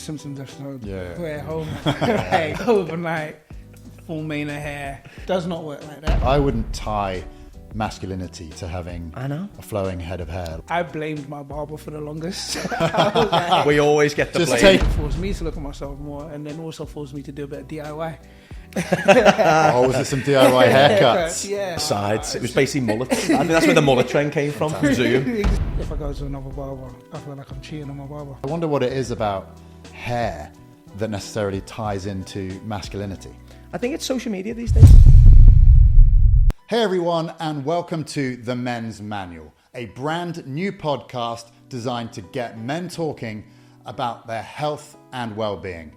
Simpsons episode. Yeah. Where Homer, overnight, full mane of hair. Does not work like that. I wouldn't tie masculinity to having a flowing head of hair. I blamed my barber for the longest. I was like, We always get the blame. it forced me to look at myself more, and then also forced me to do a bit of DIY. Was it some DIY haircuts? Yeah. Sides. It was basically mullets. I think that's where the mullet trend came from Zoom. If I go to another barber, I feel like I'm cheating on my barber. I wonder what it is about hair that necessarily ties into masculinity. I think it's social media these days. Hey everyone, and welcome to The Men's Manual, a brand new podcast designed to get men talking about their health and well-being.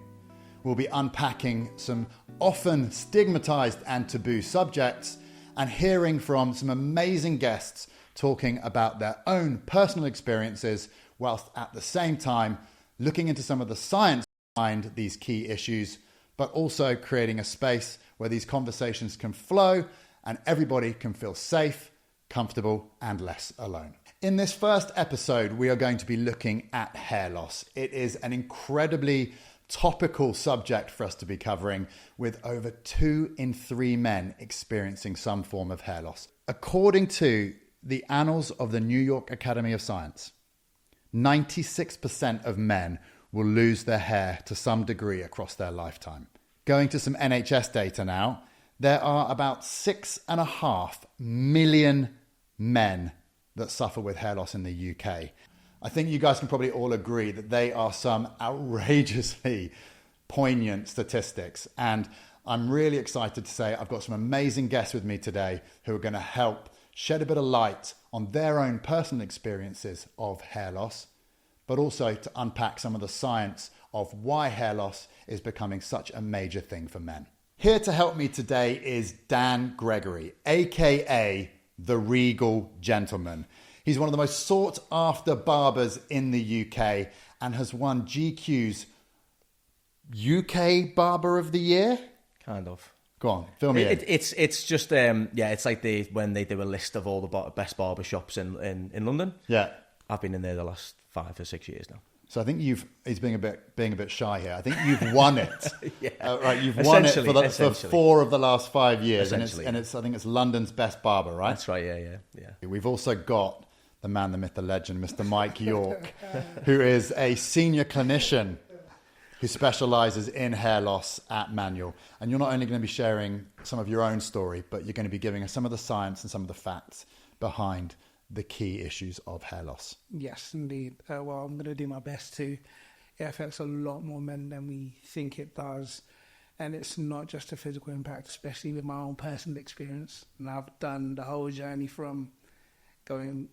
We'll be unpacking some often stigmatized and taboo subjects and hearing from some amazing guests talking about their own personal experiences, whilst at the same time looking into some of the science behind these key issues, but also creating a space where these conversations can flow and everybody can feel safe, comfortable, and less alone. In this first episode, we are going to be looking at hair loss. It is an incredibly topical subject for us to be covering, with over 2 in 3 men experiencing some form of hair loss. According to the Annals of the New York Academy of Science, 96% of men will lose their hair to some degree across their lifetime. Going to some NHS data now, there are about 6.5 million men that suffer with hair loss in the UK. I think you guys can probably all agree that they are some outrageously poignant statistics. And I'm really excited to say I've got some amazing guests with me today who are going to help shed a bit of light on their own personal experiences of hair loss, but also to unpack some of the science of why hair loss is becoming such a major thing for men. Here to help me today is Dan Gregory, aka the Regal Gentleman. He's one of the most sought after barbers in the UK and has won GQ's UK Barber of the Year. Kind of. Go on, fill me in. It's just it's like when they do a list of all the best barber shops in London. Yeah, I've been in there the last 5 or 6 years now. So I think he's being a bit shy here. I think you've won it. Yeah. Right, you've won it for 4 of the last 5 years, and I think it's London's best barber, right? That's right. Yeah. We've also got the man, the myth, the legend, Mr. Mike Yorke, who is a senior clinician who specialises in hair loss at Manual. And you're not only going to be sharing some of your own story, but you're going to be giving us some of the science and some of the facts behind the key issues of hair loss. Yes, indeed. Well, I'm going to do my best to. It affects a lot more men than we think it does. And it's not just a physical impact, especially with my own personal experience. And I've done the whole journey from cutting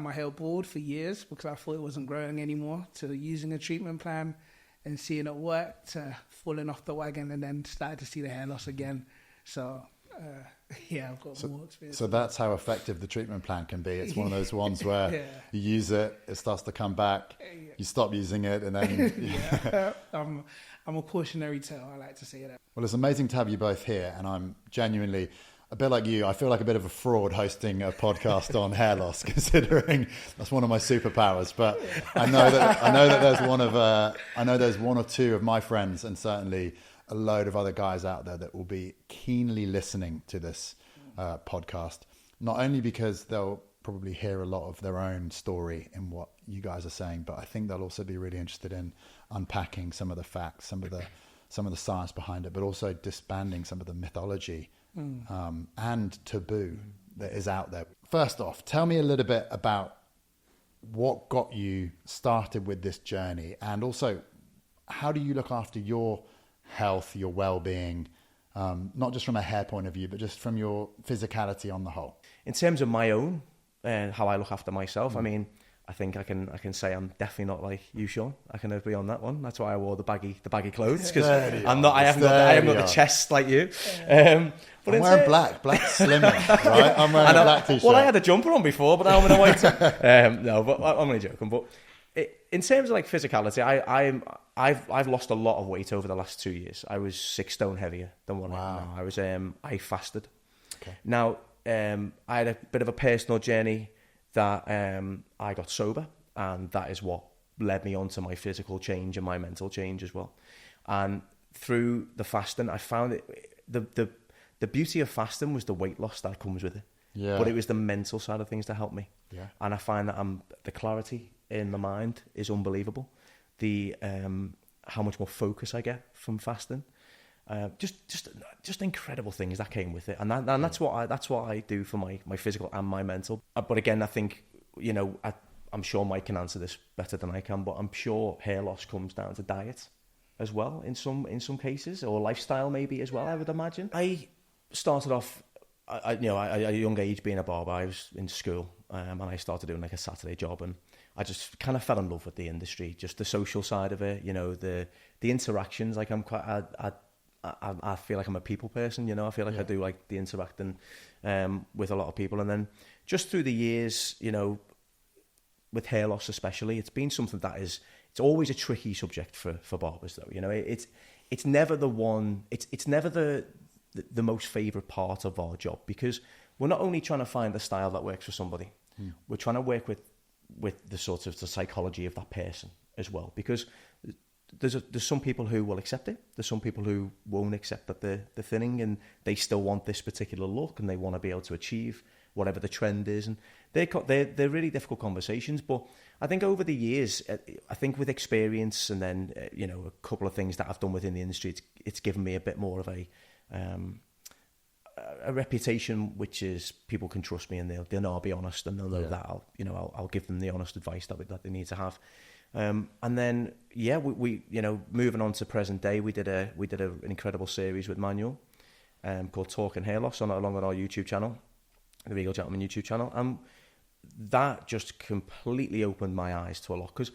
my hair bald for years because I thought it wasn't growing anymore, to using a treatment plan and seeing it work, to falling off the wagon and then started to see the hair loss again. So, I've got more experience. So that's how effective the treatment plan can be. It's one of those ones where you use it, it starts to come back, you stop using it, and then... I'm a cautionary tale, I like to say that. Well, it's amazing to have you both here, and I'm genuinely... A bit like you, I feel like a bit of a fraud hosting a podcast on hair loss, considering that's one of my superpowers. But I know that there's one or two of my friends, and certainly a load of other guys out there that will be keenly listening to this podcast. Not only because they'll probably hear a lot of their own story in what you guys are saying, but I think they'll also be really interested in unpacking some of the facts, some of the science behind it, but also disbanding some of the mythology and taboo that is out there. First off, tell me a little bit about what got you started with this journey, and also how do you look after your health, your well-being, not just from a hair point of view, but just from your physicality on the whole? In terms of my own and how I look after myself, I mean, I think I can say I'm definitely not like you, Shaun. I can agree on that one. That's why I wore the baggy clothes, because I haven't got the chest like you. But I'm wearing black slimming, right? I'm wearing a black t-shirt. Well, I had a jumper on before, but now I'm in a white. No, but I'm only joking. But in terms of like physicality, I've lost a lot of weight over the last 2 years. I was 6 stone heavier than what I am now. I was I fasted. Okay. Now I had a bit of a personal journey that I got sober, and that is what led me on to my physical change and my mental change as well. And through the fasting, I found the beauty of fasting was the weight loss that comes with it. Yeah. But it was the mental side of things that helped me. Yeah. And I find that the clarity in my mind is unbelievable. The how much more focus I get from fasting. Just incredible things that came with it. And that's what I do for my physical and my mental. But again, I think, you know, I'm sure Mike can answer this better than I can, but I'm sure hair loss comes down to diet as well in some cases, or lifestyle maybe as well, I would imagine. I started off at a young age being a barber. I was in school and I started doing like a Saturday job, and I just kind of fell in love with the industry, just the social side of it, you know, the interactions. Like I feel like I'm a people person, you know. I feel like I do like the interacting with a lot of people. And then just through the years, you know, with hair loss especially, it's been something that it's always a tricky subject for barbers though. You know, it's never the one, it's never the most favourite part of our job, because we're not only trying to find the style that works for somebody, we're trying to work with the sort of the psychology of that person as well, because there's some people who will accept it. There's some people who won't accept that they're thinning, and they still want this particular look, and they want to be able to achieve whatever the trend is. And they're really difficult conversations. But I think over the years, I think with experience and then you know, a couple of things that I've done within the industry, it's given me a bit more of a reputation, which is people can trust me, and they'll know I'll be honest, and they'll know that I'll give them the honest advice that they need to have. And then we you know, moving on to present day, we did an incredible series with Manuel called Talking Hair Loss along on our YouTube channel, the Regal Gentleman YouTube channel, and that just completely opened my eyes to a lot, because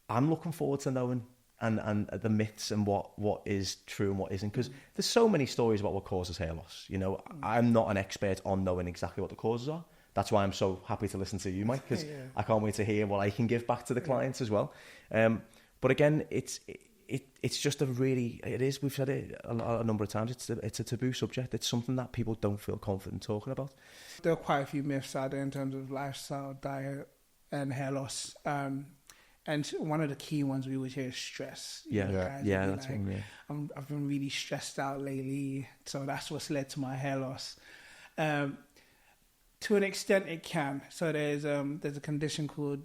I'm looking forward to knowing and the myths and what is true and what isn't, because there's so many stories about what causes hair loss. You know, I'm not an expert on knowing exactly what the causes are. That's why I'm so happy to listen to you, Mike, because I can't wait to hear what I can give back to the clients as well. But again, it's just we've said it a number of times, it's a taboo subject. It's something that people don't feel confident talking about. There are quite a few myths out there in terms of lifestyle, diet, and hair loss. And one of the key ones we always hear is stress. That's one. I've been really stressed out lately, so that's what's led to my hair loss. To an extent, it can. So there's a condition called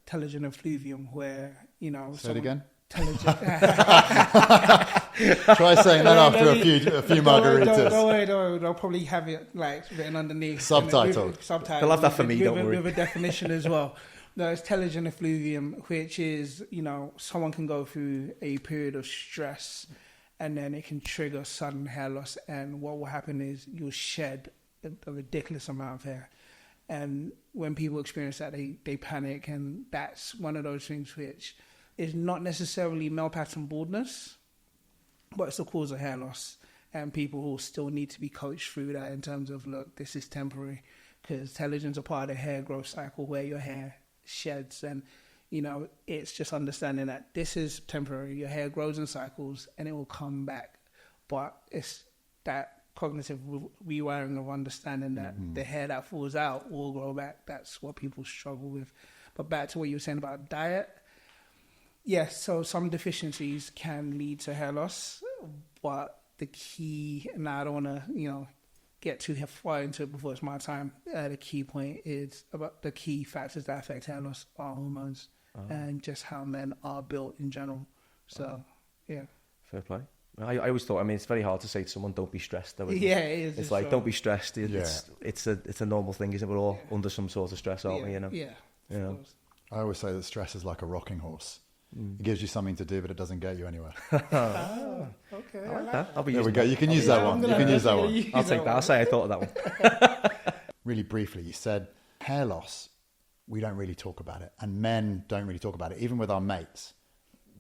telogen effluvium, where, you know. Say it again. Telogen. Try saying that after a few margaritas. Don't worry. They'll probably have it like written underneath. Subtitled. They'll have that for me. Don't worry. With a definition as well. No, it's telogen effluvium, which is, you know, someone can go through a period of stress, and then it can trigger sudden hair loss. And what will happen is you'll shed a ridiculous amount of hair, and when people experience that, they panic. And that's one of those things which is not necessarily male pattern baldness, but it's the cause of hair loss, and people will still need to be coached through that in terms of, look, this is temporary, because telogen's a part of the hair growth cycle where your hair sheds, and you know, it's just understanding that this is temporary. Your hair grows in cycles and it will come back, but it's that cognitive rewiring of understanding that the hair that falls out will grow back. That's what people struggle with. But back to what you were saying about diet. Yes, so some deficiencies can lead to hair loss, but the key, and I don't want to, you know, get too far into it before it's my time. The key point is about the key factors that affect hair loss are hormones and just how men are built in general. So, Fair play. I always thought, I mean, it's very hard to say to someone, don't be stressed, though. Yeah, it is. It's like, don't be stressed. It's a normal thing, isn't it? We're all under some sort of stress, aren't we? You know? Yeah. You know? I always say that stress is like a rocking horse. It gives you something to do, but it doesn't get you anywhere. Okay. I like that. There we go. You can use that one. You can use that one. I'll take that. I'll say I thought of that one. Really briefly, you said hair loss, we don't really talk about it, and men don't really talk about it, even with our mates.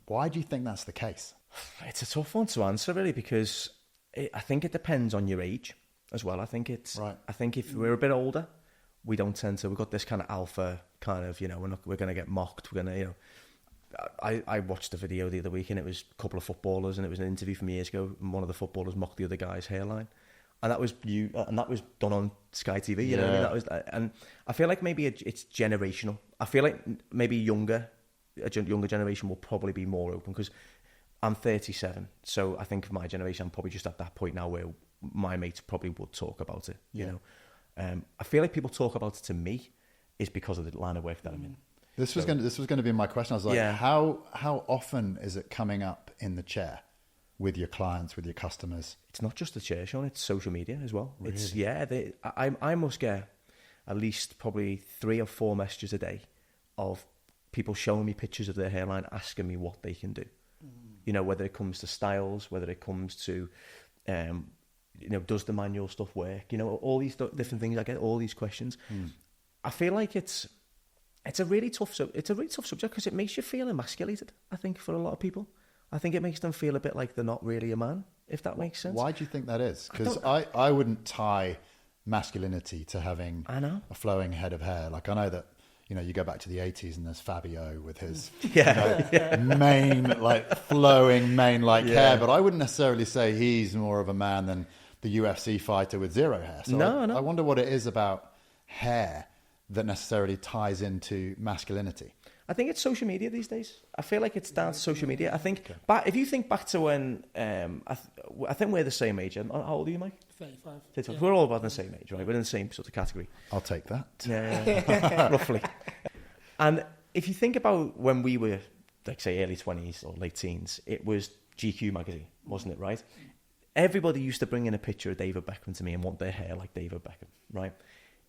Why do you think that's the case? It's a tough one to answer, really, because I think it depends on your age as well. I think right. I think if we're a bit older, we don't tend to. We've got this kind of alpha kind of, you know, we're going to get mocked. We're going to, you know. I watched a video the other week, and it was a couple of footballers, and it was an interview from years ago, and one of the footballers mocked the other guy's hairline, and that was done on Sky TV. You know what I mean? And I feel like maybe it's generational. I feel like maybe younger younger generation will probably be more open, because I'm 37, so I think of my generation, I'm probably just at that point now where my mates probably would talk about it. You know, I feel like people talk about it to me is because of the line of work that I'm in. This was going to be my question. I was like, how often is it coming up in the chair with your clients, with your customers? It's not just the chair, Shaun, it's social media as well. Really? It's I must get at least probably 3 or 4 messages a day of people showing me pictures of their hairline, asking me what they can do. You know, whether it comes to styles, whether it comes to, you know, does the manual stuff work? You know, all these different things. I get all these questions. I feel like it's a really tough subject, because it makes you feel emasculated, I think, for a lot of people. I think it makes them feel a bit like they're not really a man, if that makes sense. Why do you think that is? Because I wouldn't tie masculinity to having a flowing head of hair. Like, I know that, you know, you go back to the 80s and there's Fabio with his mane, like flowing mane like hair, but I wouldn't necessarily say he's more of a man than the UFC fighter with zero hair. So I wonder what it is about hair that necessarily ties into masculinity. I think it's social media these days. I feel like it's down to social media. I think, but if you think back to when, I think we're the same age. How old are you, Mike? 35. Yeah. We're all about the same age, right? We're in the same sort of category. I'll take that. Yeah, roughly. And if you think about when we were, like, say, early 20s or late teens, it was GQ magazine, wasn't it, right? Everybody used to bring in a picture of David Beckham to me and want their hair like David Beckham, right?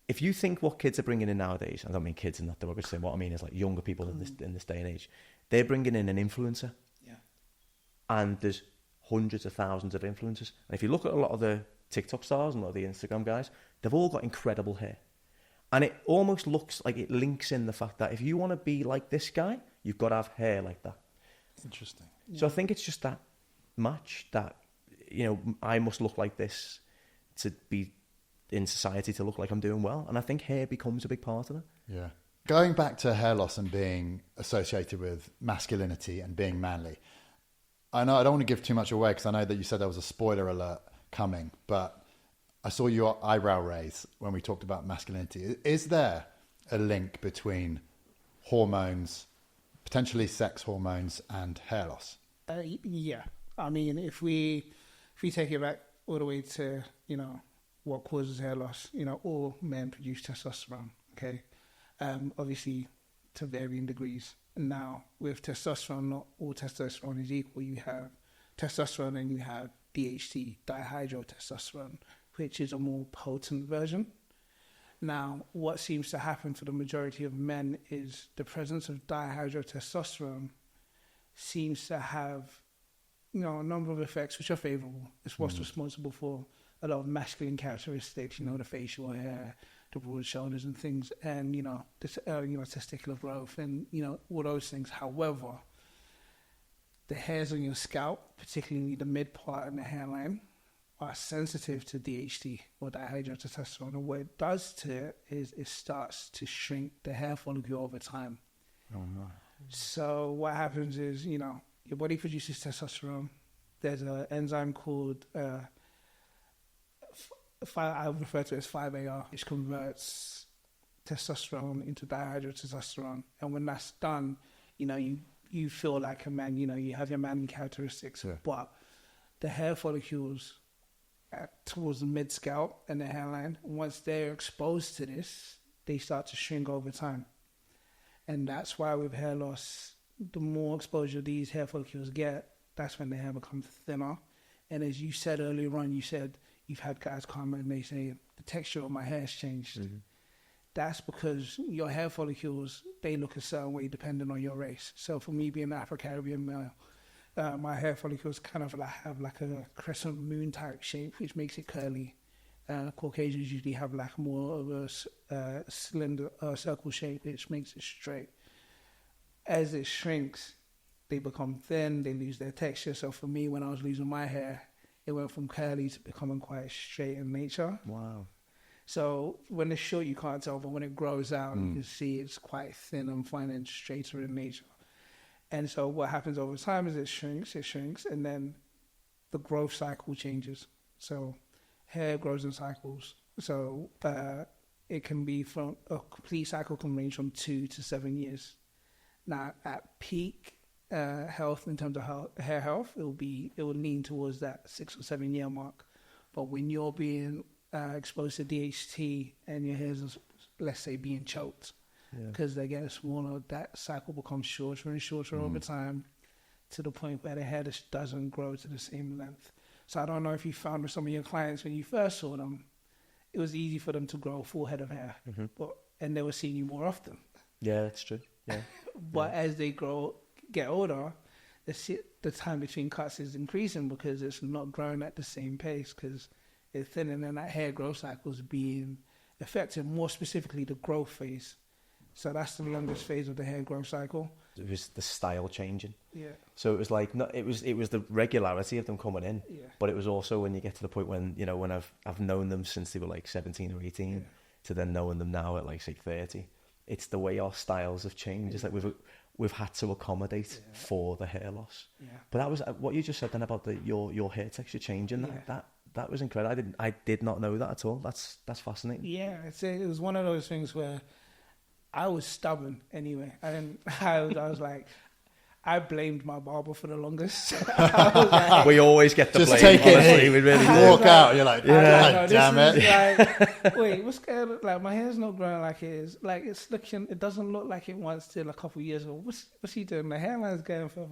If you think what kids are bringing in nowadays, I don't mean kids in that derogatory, what I mean is like younger people in this day and age, they're bringing in an influencer. Yeah. And there's hundreds of thousands of influencers. And if you look at a lot of the TikTok stars and a lot of the Instagram guys, they've all got incredible hair. And it almost looks like it links in the fact that if you want to be like this guy, you've got to have hair like that. Interesting. So I think it's just that match that, you know, I must look like this to be in society, to look like I'm doing well. And I think hair becomes a big part of it. Yeah. Going back to hair loss and being associated with masculinity and being manly, I know I don't want to give too much away because I know that you said there was a spoiler alert coming, but I saw your eyebrow raise when we talked about masculinity. Is there a link between hormones, potentially sex hormones, and hair loss? Yeah. I mean, if we take it back all the way to, you know, what causes hair loss, you know, all men produce testosterone, okay? Obviously, to varying degrees. Now, with testosterone, not all testosterone is equal. You have testosterone and you have DHT, dihydrotestosterone, which is a more potent version. Now, what seems to happen for the majority of men is the presence of dihydrotestosterone seems to have, you know, a number of effects which are favorable. It's what's responsible for a lot of masculine characteristics, you know, the facial hair, the broad shoulders and things, and, you know, this, testicular growth and, you know, all those things. However, the hairs on your scalp, particularly the mid part and the hairline, are sensitive to DHT or dihydrotestosterone. And what it does to it is it starts to shrink the hair follicle over time. Oh, no. So what happens is, you know, your body produces testosterone. There's an enzyme called, I refer to it as 5-AR, which converts testosterone into dihydrotestosterone. And when that's done, you know, you feel like a man, you know, you have your manly characteristics, but the hair follicles towards the mid-scalp and the hairline, once they're exposed to this, they start to shrink over time. And that's why with hair loss, the more exposure these hair follicles get, that's when the hair becomes thinner. And as you said earlier on, you said you've had guys come and they say, the texture of my hair has changed. Mm-hmm. That's because your hair follicles, they look a certain way depending on your race. So for me being an Afro-Caribbean male, my hair follicles kind of have like a crescent moon type shape, which makes it curly. Caucasians usually have like more of a cylinder, circle shape, which makes it straight. As it shrinks, they become thin, they lose their texture. So for me, when I was losing my hair, it went from curly to becoming quite straight in nature. Wow. So when it's short, you can't tell, but when it grows out, you can see it's quite thin and fine and straighter in nature. And so what happens over time is it shrinks, and then the growth cycle changes. So hair grows in cycles. So it can be from, a complete cycle can range from 2 to 7 years. Now, at peak health, in terms of hair health, it will lean towards that 6 or 7 year mark. But when you're being exposed to DHT and your hair's, let's say, being choked, because they get smaller, that cycle becomes shorter and shorter over time, to the point where the hair just doesn't grow to the same length. So I don't know if you found with some of your clients when you first saw them, it was easy for them to grow a full head of hair, and they were seeing you more often. Yeah, that's true. Yeah. But as they get older, the time between cuts is increasing because it's not growing at the same pace, because it's thinning, and that hair growth cycle is being affected, more specifically the growth phase. So that's the longest phase of the hair growth cycle. It was the style changing. Yeah. So it was like, it was the regularity of them coming in, but it was also when you get to the point when, when I've known them since they were like 17 or 18 to then knowing them now at like say 30. It's the way our styles have changed. It's like we've had to accommodate for the hair loss. Yeah. But that was what you just said then about your hair texture changing. That was incredible. I did not know that at all. That's fascinating. Yeah, it was one of those things where I was stubborn anyway. I was like, I blamed my barber for the longest. I was like, we always get the just blame. take it. Honestly, we really walk out. You're like, God damn it. Like, wait, what's going on? Like, my hair's not growing like it is. Like, it doesn't look like it once till a couple of years ago. What's he doing? The hairline's going for.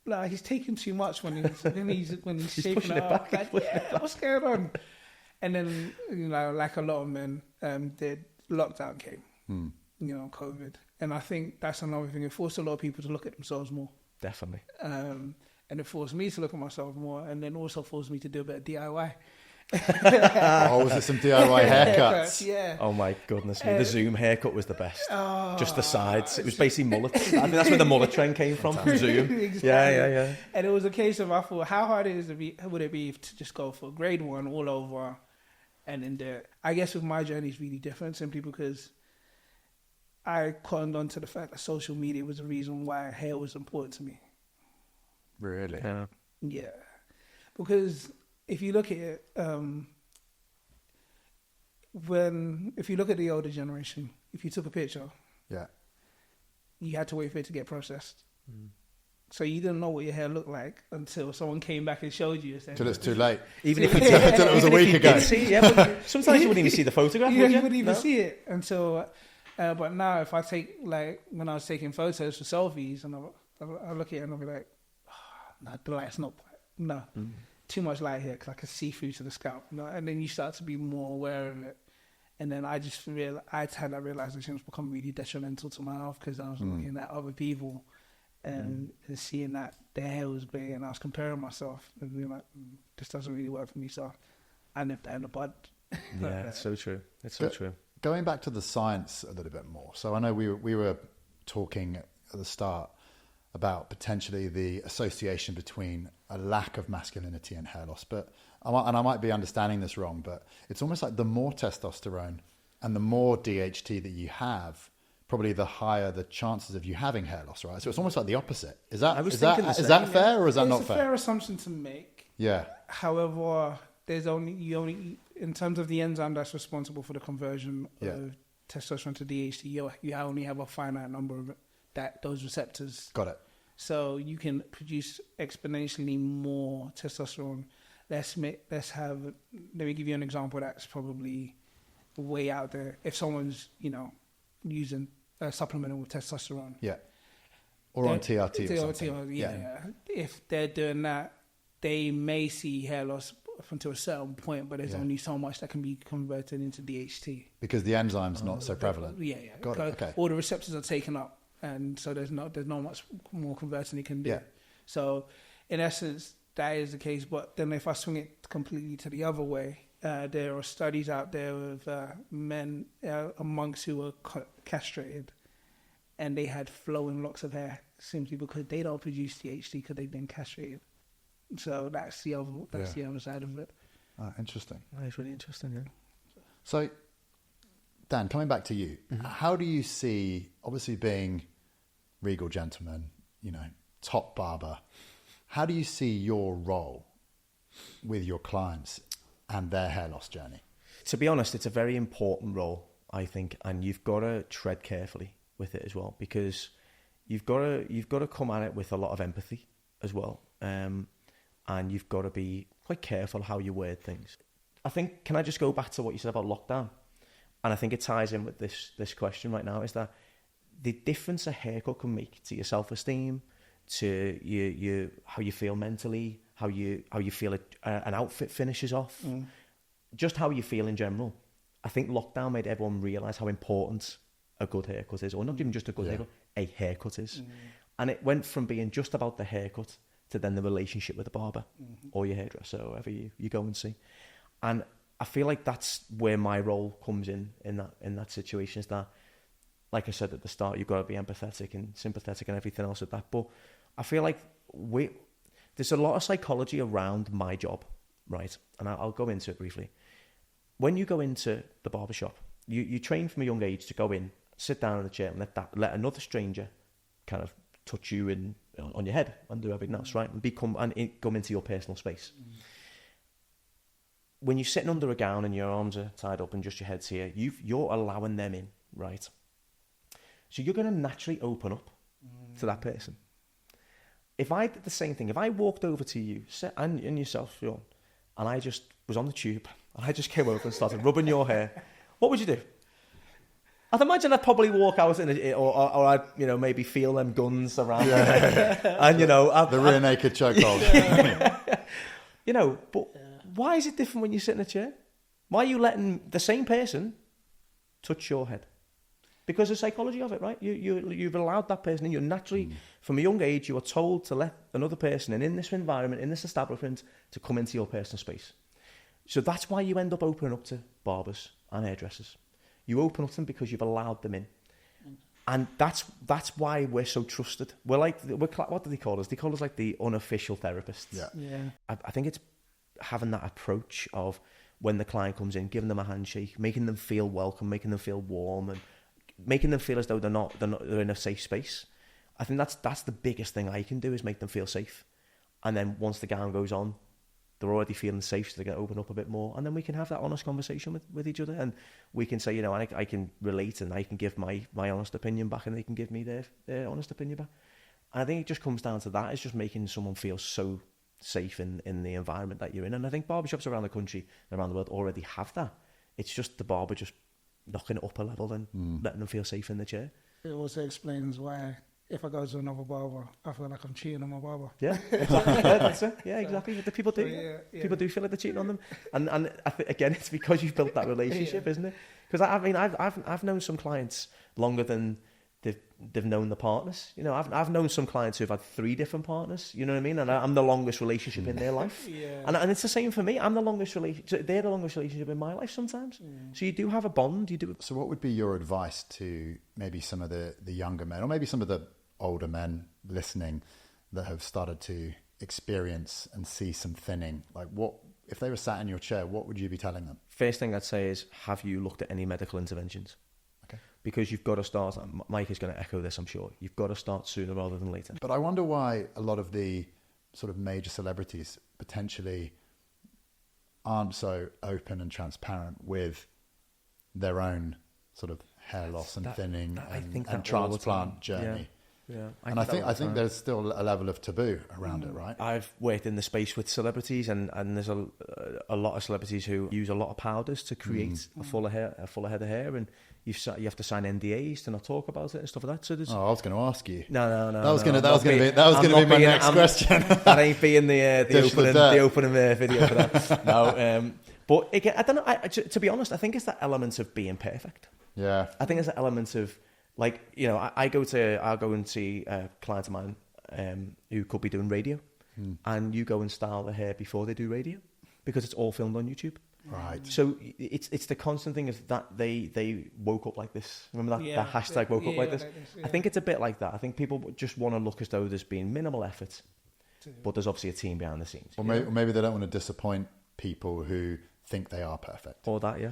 Like, he's taking too much when he's shaping it up. Like, what's going on? And then, like a lot of men, the lockdown came. COVID. And I think that's another thing. It forced a lot of people to look at themselves more. Definitely. And it forced me to look at myself more, and then also forced me to do a bit of DIY. Was it some DIY haircuts? Yeah. Oh my goodness me. The Zoom haircut was the best. Just the sides. It was basically mullets. I think that's where the mullet trend came from Zoom. Exactly. Yeah. And it was a case of, I thought, how hard would it be to just go for grade 1 all over and then do it? I guess with my journey is really different, simply because I cottoned on to the fact that social media was the reason why hair was important to me. Really? Yeah. Because if you look at it, if you look at the older generation, if you took a picture, you had to wait for it to get processed. So you didn't know what your hair looked like until someone came back and showed you. Till it's too late. Even if until it was a week ago. Sometimes you wouldn't even see the photograph. You wouldn't even see it until. But now, if I take, like, when I was taking photos for selfies, and I look at it and I'll be like, no, the light's not, too much light here, because I can see through to the scalp. And then you start to be more aware of it. And then I just I had that realization it's become really detrimental to my health, because I was looking at other people and seeing that their hair was big, and I was comparing myself and being like, this doesn't really work for me, so I nipped that in the bud. Yeah, it's so true. It's so true. Going back to the science a little bit more. So I know we were talking at the start about potentially the association between a lack of masculinity and hair loss. But I might be understanding this wrong, but it's almost like the more testosterone and the more DHT that you have, probably the higher the chances of you having hair loss, right? So it's almost like the opposite. Is that fair, or is that not fair? It's a fair assumption to make. Yeah. However, there's only in terms of the enzyme that's responsible for the conversion of testosterone to DHT, you only have a finite number of those receptors. Got it. So you can produce exponentially more testosterone. Let me give you an example that's probably way out there. If someone's, using supplemental with testosterone. Yeah. Or on TRT or something. Yeah. If they're doing that, they may see hair loss up until a certain point, but there's only so much that can be converted into DHT. Because the enzyme's not so prevalent. Yeah. Got it. Okay. All the receptors are taken up, and so there's not much more converting you can do. Yeah. So, in essence, that is the case. But then if I swing it completely to the other way, there are studies out there with men, monks who were castrated, and they had flowing locks of hair simply because they don't produce DHT because they've been castrated. So that's the other side of it. Interesting. That's really interesting, yeah. So, Dan, coming back to you, how do you see, obviously being Regal Gentleman, top barber, how do you see your role with your clients and their hair loss journey? To be honest, it's a very important role, I think, and you've got to tread carefully with it as well, because you've got to come at it with a lot of empathy as well, and you've got to be quite careful how you word things. I think, can I just go back to what you said about lockdown? And I think it ties in with this question right now, is that the difference a haircut can make to your self-esteem, to you how you feel mentally, how you feel an outfit finishes off, just how you feel in general. I think lockdown made everyone realise how important a good haircut is, or not even just a good haircut, a haircut is. And it went from being just about the haircut to then the relationship with the barber or your hairdresser, or whoever you go and see. And I feel like that's where my role comes in that situation, is that, like I said at the start, you've got to be empathetic and sympathetic and everything else with that. But I feel like there's a lot of psychology around my job, right? And I'll go into it briefly. When you go into the barbershop, you train from a young age to go in, sit down in a chair and let another stranger kind of touch you on your head and do everything else, right? And come into your personal space. When you're sitting under a gown and your arms are tied up and just your head's here, you're allowing them in, right? So you're going to naturally open up to that person. If I did the same thing, if I walked over to you and yourself, Shaun, and I just was on the tube and I just came over and started rubbing your hair, what would you do? I'd imagine I'd probably walk out or I'd maybe feel them guns around me. And the rear naked chokehold. But why is it different when you sit in a chair? Why are you letting the same person touch your head? Because of the psychology of it, right? You've allowed that person in. You're naturally, from a young age, you are told to let another person in this environment, in this establishment, to come into your personal space. So that's why you end up opening up to barbers and hairdressers. You open up to them because you've allowed them in. And that's why we're so trusted. What do they call us? They call us like the unofficial therapists. Yeah. I think it's having that approach of when the client comes in, giving them a handshake, making them feel welcome, making them feel warm, and making them feel as though they're in a safe space. I think that's the biggest thing I can do, is make them feel safe. And then once the gown goes on, they're already feeling safe, so they're going to open up a bit more, and then we can have that honest conversation with each other, and we can say, I can relate, and I can give my honest opinion back, and they can give me their honest opinion back. And I think it just comes down to that. It's just making someone feel so safe in the environment that you're in. And I think barbershops around the country and around the world already have that. It's just the barber just knocking it up a level and letting them feel safe in the chair. It also explains why, if I go to another barber, I feel like I'm cheating on my barber. Yeah, exactly. That's it. Yeah, exactly. The people do. Yeah. People do feel like they're cheating on them, and I think, again, it's because you've built that relationship, isn't it? Because I've known some clients longer than they've known the partners. I've known some clients who've had 3 different partners. You know what I mean? And I'm the longest relationship in their life. Yeah. And it's the same for me. I'm the longest relationship. They're the longest relationship in my life sometimes. So you do have a bond. You do. So what would be your advice to maybe some of the younger men, or maybe some of the older men listening that have started to experience and see some thinning? Like, what if they were sat in your chair, what would you be telling them? First thing I'd say is, have you looked at any medical interventions? Okay. Because you've got to start. Mike is going to echo this, I'm sure. You've got to start sooner rather than later. But I wonder why a lot of the sort of major celebrities potentially aren't so open and transparent with their own sort of hair loss and thinning and transplant journey. Yeah, I think there's still a level of taboo around it, right? I've worked in the space with celebrities, and there's a lot of celebrities who use a lot of powders to create a fuller head of hair, and you have to sign NDAs to not talk about it and stuff like that. So I was going to ask you. No. That was going to be my next question. That ain't being the opening video for that. No, but again, I don't know. To be honest, I think it's that element of being perfect. Yeah, I think it's that element of, like, I'll go and see a client of mine who could be doing radio, and you go and style the hair before they do radio, because it's all filmed on YouTube. Right. So it's the constant thing is that they woke up like this. Remember that hashtag woke up like this? I think it's a bit like that. I think people just want to look as though there's been minimal effort, but there's obviously a team behind the scenes. Or maybe they don't want to disappoint people who think they are perfect. Or that, yeah.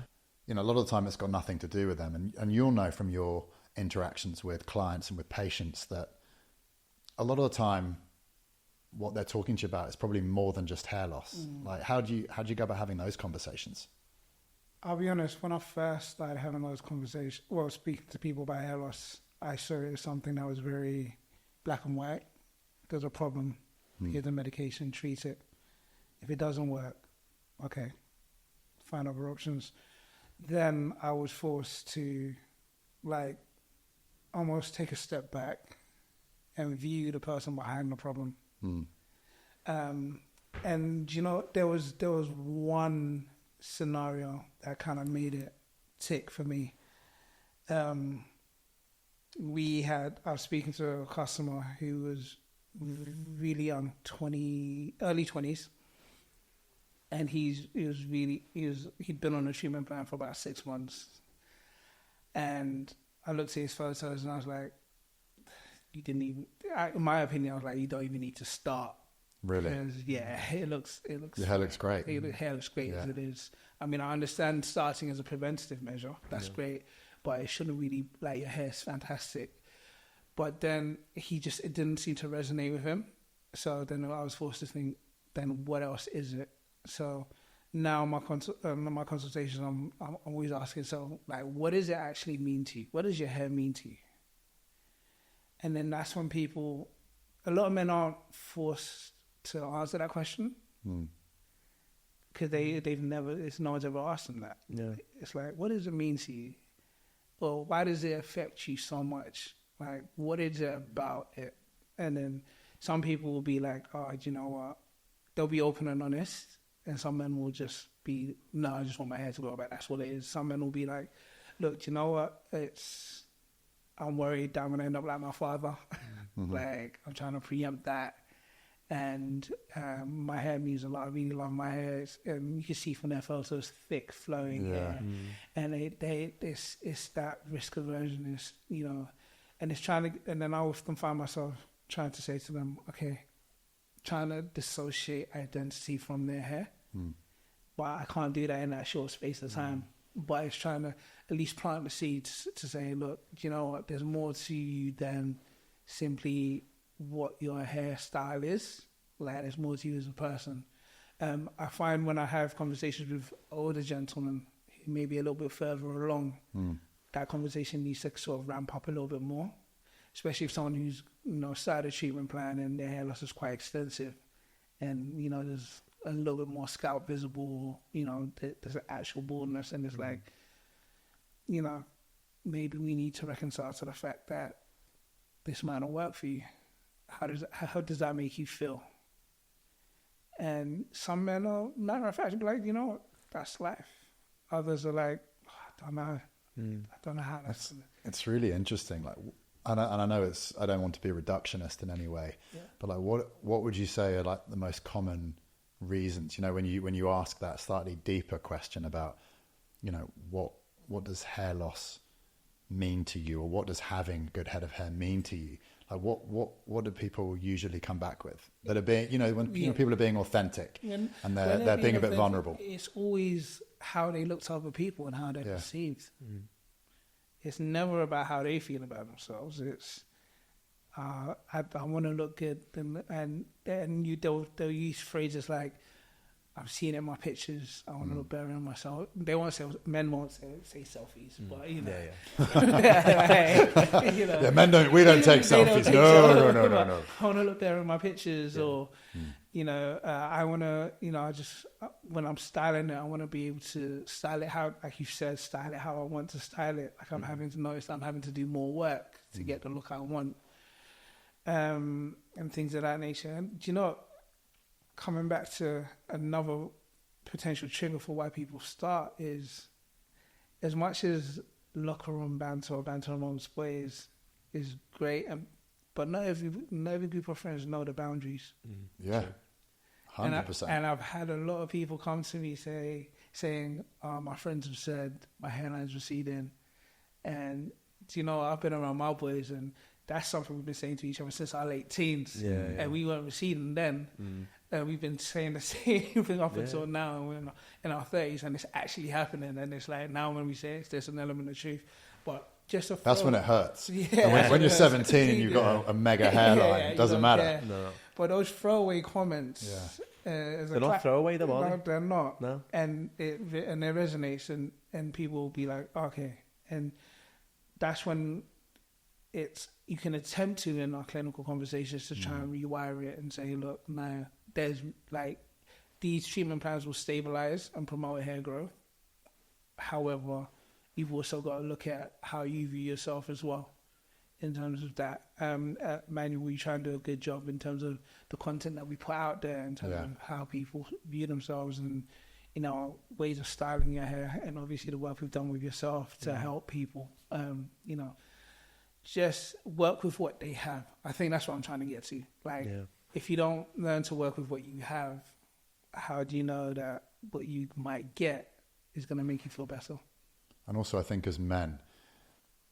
A lot of the time it's got nothing to do with them. And you'll know from your interactions with clients and with patients that a lot of the time what they're talking to you about is probably more than just hair loss. Like, how do you go about having those conversations? I'll be honest, when I first started having those conversations, speaking to people about hair loss, I saw it as something that was very black and white. There's a problem. Here's the medication, treat it. If it doesn't work, okay, find other options. Then I was forced to, like, almost take a step back and view the person behind the problem. And you know, there was one scenario that kind of made it tick for me. I was speaking to a customer who was really young, early 20s, and he'd been on a treatment plan for about 6 months. And I looked at his photos and I was like, in my opinion, I was like, you don't even need to start. Really? Yeah, it looks. Your hair looks great. Your hair looks great as it is. I mean, I understand starting as a preventative measure. That's great, but it shouldn't really, like, your hair's fantastic. But then it didn't seem to resonate with him. So then I was forced to think, then what else is it? So now my consultations, I'm always asking, so, like, what does it actually mean to you? What does your hair mean to you? And then that's when a lot of men aren't forced to answer that question because no one's ever asked them that. Yeah. It's like, what does it mean to you? Or why does it affect you so much? Like, what is it about it? And then some people will be like, oh, do you know what? They'll be open and honest. And some men will just be, no, I just want my hair to grow back. That's what it is. Some men will be like, look, do you know what? I'm worried that I'm going to end up like my father. Like, I'm trying to preempt that. And my hair means a lot. I really love my hair. You can see from their photos, thick, flowing hair. And it's that risk aversion, is, you know, and it's trying to, and then I often find myself trying to say to them, okay, trying to dissociate identity from their hair. But I can't do that in that short space of time. But it's trying to at least plant the seeds to say, look, you know what, there's more to you than simply what your hairstyle is. Like, there's more to you as a person. I find when I have conversations with older gentlemen who may be a little bit further along, that conversation needs to sort of ramp up a little bit more, especially if someone who's, you know, started a treatment plan and their hair loss is quite extensive, and, you know, there's a little bit more scalp visible, you know, there's an actual baldness, and it's like, you know, maybe we need to reconcile to the fact that this might not work for you. How does that make you feel? And some men are, matter of fact, be like, you know what, that's life. Others are like, oh, I don't know. I don't know how that's it's really interesting. Like, and I know I don't want to be reductionist in any way, but like, what would you say are like the most common reasons, you know, when you ask that slightly deeper question about, you know, what does hair loss mean to you, or what does having a good head of hair mean to you? Like, what do people usually come back with that are being, you know, when you know, people are being authentic and they're being a bit vulnerable? It's always how they look to other people and how they're perceived. It's never about how they feel about themselves. It's I want to look good, and they'll use phrases like, I've seen it in my pictures, I want to look better in myself. They won't say, men won't say selfies, but, you know. You know, we don't take selfies. No. I want to look better in my pictures, or, you know, I want to, you know, when I'm styling it, I want to be able to style it how, like you said, style it how I want to style it. Like, I'm having to notice I'm having to do more work to get the look I want. And things of that nature. And do you know, coming back to another potential trigger for why people start is, as much as locker room banter or banter amongst boys is great, but not every group of friends know the boundaries. Yeah, 100%. And I've had a lot of people come to me saying, my friends have said my hairline's receding, and you know, I've been around my boys, and that's something we've been saying to each other since our late teens, and we weren't receding then. We've been saying the same thing up until now, and we're in our 30s, and it's actually happening. And it's like, now when we say it, there's an element of truth, but just that's when it hurts. When you're 17 and you've got a mega hairline, it doesn't matter. No. But those throwaway comments, they're not throwaway, though, are they? They're not. No. And it resonates, and people will be like, okay, and that's when you can attempt to in our clinical conversations to try and rewire it and say, look, now there's like these treatment plans will stabilize and promote hair growth. However, you've also got to look at how you view yourself as well in terms of that. Manuel, we try and do a good job in terms of the content that we put out there, in terms of how people view themselves and, you know, ways of styling your hair, and obviously the work we've done with yourself to help people, you know, just work with what they have. I think that's what I'm trying to get to. Like, if you don't learn to work with what you have, how do you know that what you might get is going to make you feel better? And also, I think as men,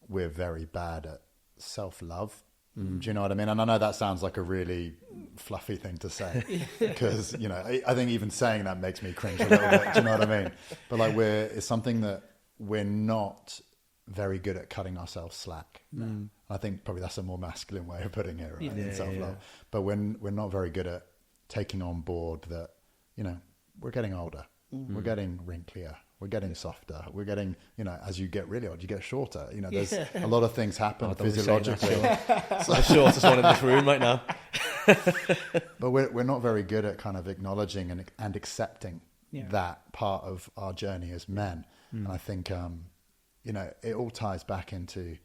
we're very bad at self-love. Do you know what I mean? And I know that sounds like a really fluffy thing to say, because, you know, I think even saying that makes me cringe a little bit. Do you know what I mean? But like, it's something that we're not very good at cutting ourselves slack. I think probably that's a more masculine way of putting it, right? In self-love. But when we're not very good at taking on board that, you know, we're getting older, we're getting wrinklier, we're getting softer, we're getting, you know, as you get really old, you get shorter. You know, there's a lot of things happen physiologically. The shortest one in this room right now. But we're not very good at kind of acknowledging and accepting that part of our journey as men. And I think, you know, it all ties back into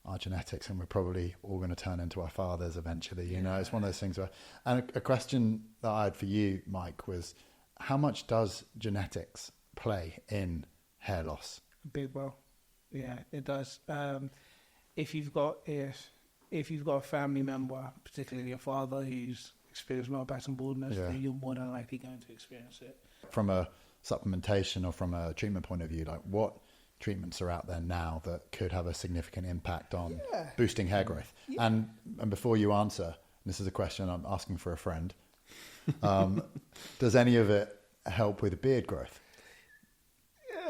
our genetics, and we're probably all going to turn into our fathers eventually. You know, it's one of those things where, and a question that I had for you, Mike, was how much does genetics play in hair loss? Big well, yeah, it does. If you've got a family member, particularly your father, who's experienced male pattern baldness, then you're more than likely going to experience it. From a supplementation or from a treatment point of view, like what treatments are out there now that could have a significant impact on boosting hair growth? And before you answer, this is a question I'm asking for a friend, does any of it help with beard growth?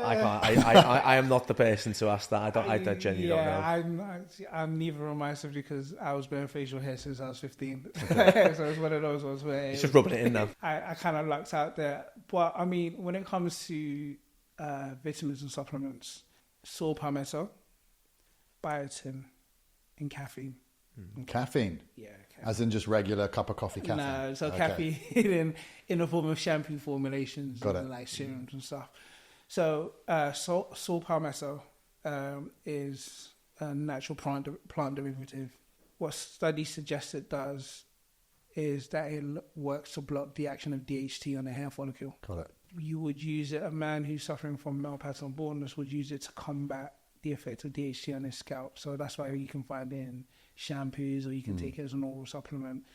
I can't. I am not the person to ask that. I genuinely don't know. I'm neither of myself, because I was wearing facial hair since I was 15. So it's one of those ones where it's just rubbing it in now. I kind of lucked out there. But I mean, when it comes to vitamins and supplements, saw palmetto, biotin, and caffeine. Caffeine? Yeah. Caffeine. As in just regular cup of coffee caffeine? No, so caffeine in the form of shampoo formulations, and like serums and stuff. So saw palmetto is a natural plant derivative. What studies suggest it does is that it works to block the action of DHT on the hair follicle. Got it. You would use it, a man who's suffering from male pattern baldness would use it to combat the effect of DHT on his scalp. So that's why you can find it in shampoos, or you can take it as an oral supplement.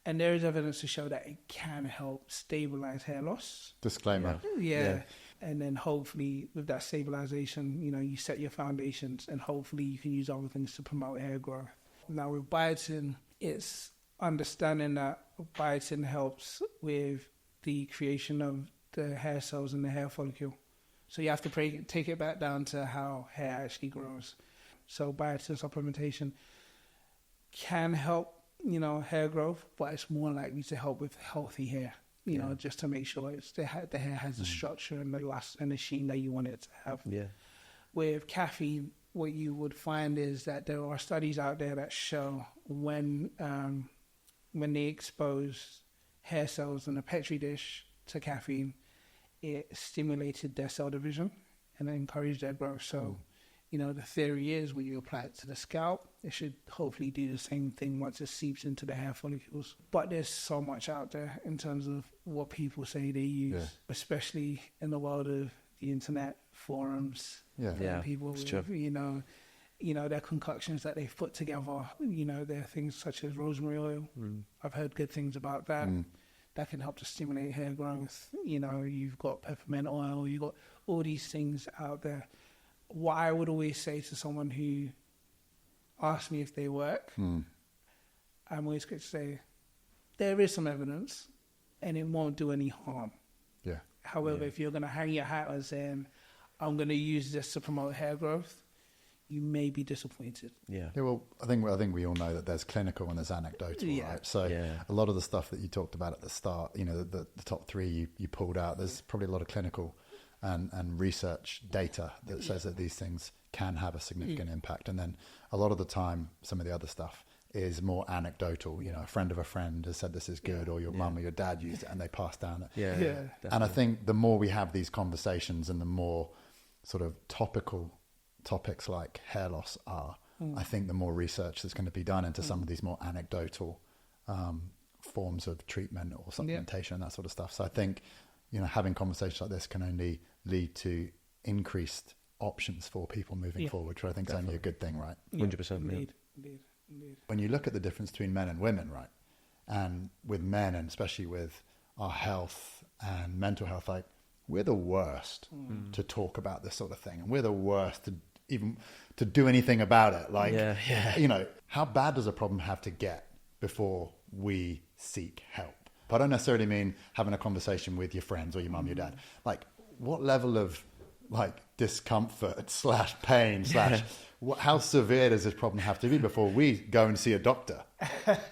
And there is evidence to show that it can help stabilize hair loss. Disclaimer. Yeah. And then hopefully with that stabilization, you know, you set your foundations, and hopefully you can use other things to promote hair growth. Now with biotin, it's understanding that biotin helps with the creation of the hair cells in the hair follicle. So you have to take it back down to how hair actually grows. So biotin supplementation can help, you know, hair growth, but it's more likely to help with healthy hair, you know, just to make sure the hair has the structure and the last and the sheen that you want it to have. Yeah. With caffeine, what you would find is that there are studies out there that show when they expose hair cells in a petri dish to caffeine, it stimulated their cell division and encouraged their growth. So, you know, the theory is when you apply it to the scalp, it should hopefully do the same thing once it seeps into the hair follicles. But there's so much out there in terms of what people say they use, especially in the world of the internet, forums. People, you know, their concoctions that they've put together. You know, there are things such as rosemary oil. I've heard good things about that. That can help to stimulate hair growth. You know, you've got peppermint oil, you've got all these things out there. What I would always say to someone who asks me if they work, I'm always going to say, there is some evidence and it won't do any harm. Yeah. However, if you're going to hang your hat on saying, I'm going to use this to promote hair growth, you may be disappointed. Yeah. Well, I think we all know that there's clinical and there's anecdotal, right? So a lot of the stuff that you talked about at the start, you know, the top three you pulled out, there's probably a lot of clinical and research data that says that these things can have a significant impact. And then a lot of the time, some of the other stuff is more anecdotal. You know, a friend of a friend has said this is good, or your mum or your dad used it and they passed down it. Yeah. And I think the more we have these conversations and the more sort of topical topics like hair loss are, I think the more research that's going to be done into some of these more anecdotal forms of treatment or supplementation and that sort of stuff. So I think, you know, having conversations like this can only lead to increased options for people moving forward, which I think is only a good thing, right? 100%. Indeed. When you look at the difference between men and women, right? And with men, and especially with our health and mental health, like, we're the worst to talk about this sort of thing. And we're the worst to even to do anything about it. Like, you know, how bad does a problem have to get before we seek help? But I don't necessarily mean having a conversation with your friends or your mum, your dad. Like, what level of like discomfort / pain / how severe does this problem have to be before we go and see a doctor?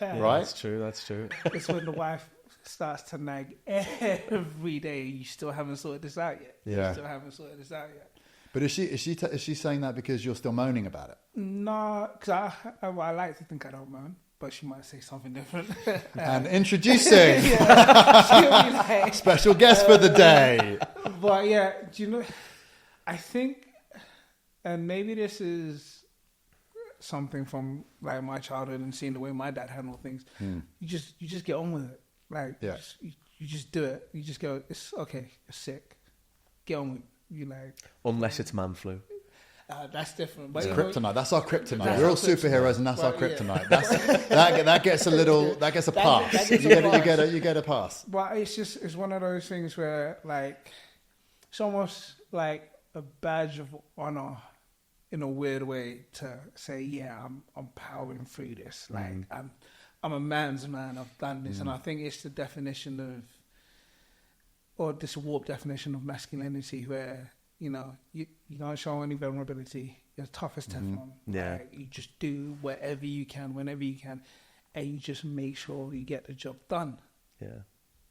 Right? That's true. It's when the wife starts to nag every day. You still haven't sorted this out yet. Yeah. You still haven't sorted this out yet. But is she saying that because you're still moaning about it? No, because I like to think I don't moan, but she might say something different. And introducing She'll be like, special guest for the day. but yeah, do you know? I think, and maybe this is something from like my childhood and seeing the way my dad handled things. You just get on with it. Like, you just do it. You just go, it's okay, you're sick. Get on with it. You like, unless it's man flu. that's different. But It's kryptonite. That's our kryptonite. That's We're our all superheroes, and that's our Well, yeah. kryptonite. That gets a little. That gets a pass. that gets you get a pass. But it's one of those things where like it's almost like a badge of honor in a weird way to say, yeah, I'm powering through this. Like I'm a man's man. I've done this, and I think it's the definition of, or this warped definition of masculinity, where you don't show any vulnerability. You're tough as Teflon. Yeah. Like, you just do whatever you can, whenever you can, and you just make sure you get the job done. Yeah.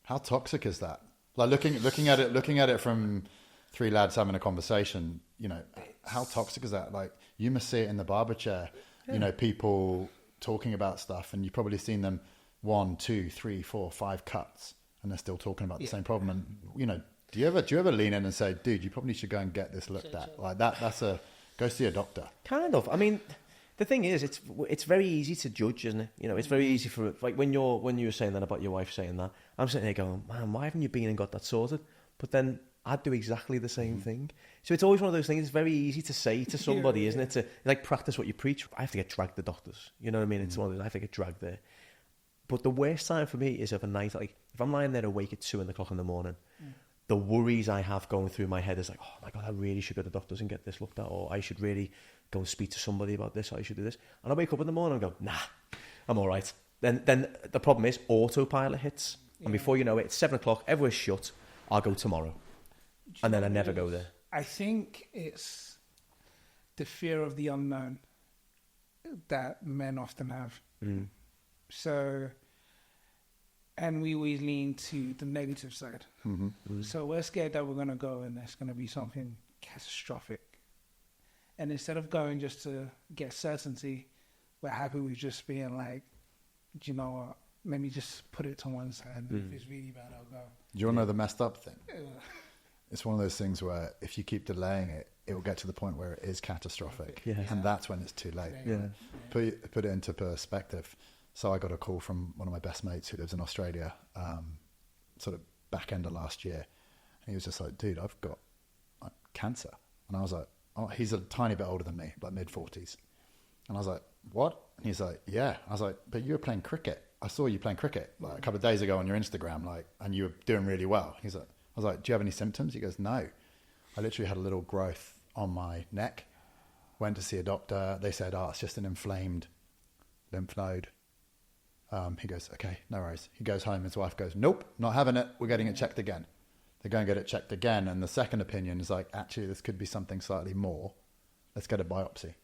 How toxic is that? Like looking at it from three lads having a conversation. You know, how toxic is that? Like, you must see it in the barber chair. You know, people talking about stuff, and you've probably seen them 1, 2, 3, 4, 5 cuts, and they're still talking about the same problem. And you know, do you ever lean in and say, dude, you probably should go and get this looked at? Like that's go see a doctor. Kind of. I mean, the thing is, it's very easy to judge, isn't it? You know, it's very easy for, like, when you were saying that about your wife saying that, I'm sitting there going, man, why haven't you been and got that sorted? But then I'd do exactly the same thing. So it's always one of those things. It's very easy to say to somebody, isn't it? To like practice what you preach. I have to get dragged to doctors. You know what I mean? It's one of those. I have to get dragged there. But the worst time for me is of a night, like if I'm lying there awake at 2:00 in the morning, the worries I have going through my head is like, oh my God, I really should go to the doctors and get this looked at, or I should really go and speak to somebody about this, or I should do this. And I wake up in the morning and go, nah, I'm all right. Then the problem is autopilot hits. And before you know it, it's 7:00, everywhere's shut. I'll go tomorrow. And then I never go there. I think it's the fear of the unknown that men often have. So, and we always lean to the negative side. So we're scared that we're going to go and there's going to be something catastrophic. And instead of going just to get certainty, we're happy with just being like, do you know what? Let me just put it to one side. If it's really bad, I'll go. Do you want to know the messed up thing? It's one of those things where if you keep delaying it, it will get to the point where it is catastrophic. And that's when it's too late. Put it into perspective. So I got a call from one of my best mates who lives in Australia, sort of back end of last year. And he was just like, dude, I've got cancer. And I was like, oh, he's a tiny bit older than me, like mid-40s. And I was like, what? And he's like, yeah. I was like, but you were playing cricket. I saw you playing cricket like a couple of days ago on your Instagram, like, and you were doing really well. He's like, I was like, do you have any symptoms? He goes, no. I literally had a little growth on my neck. Went to see a doctor. They said, oh, it's just an inflamed lymph node. He goes, okay, no worries. He goes home. His wife goes, nope, not having it. We're getting it checked again. They go and get it checked again. And the second opinion is like, actually, this could be something slightly more. Let's get a biopsy.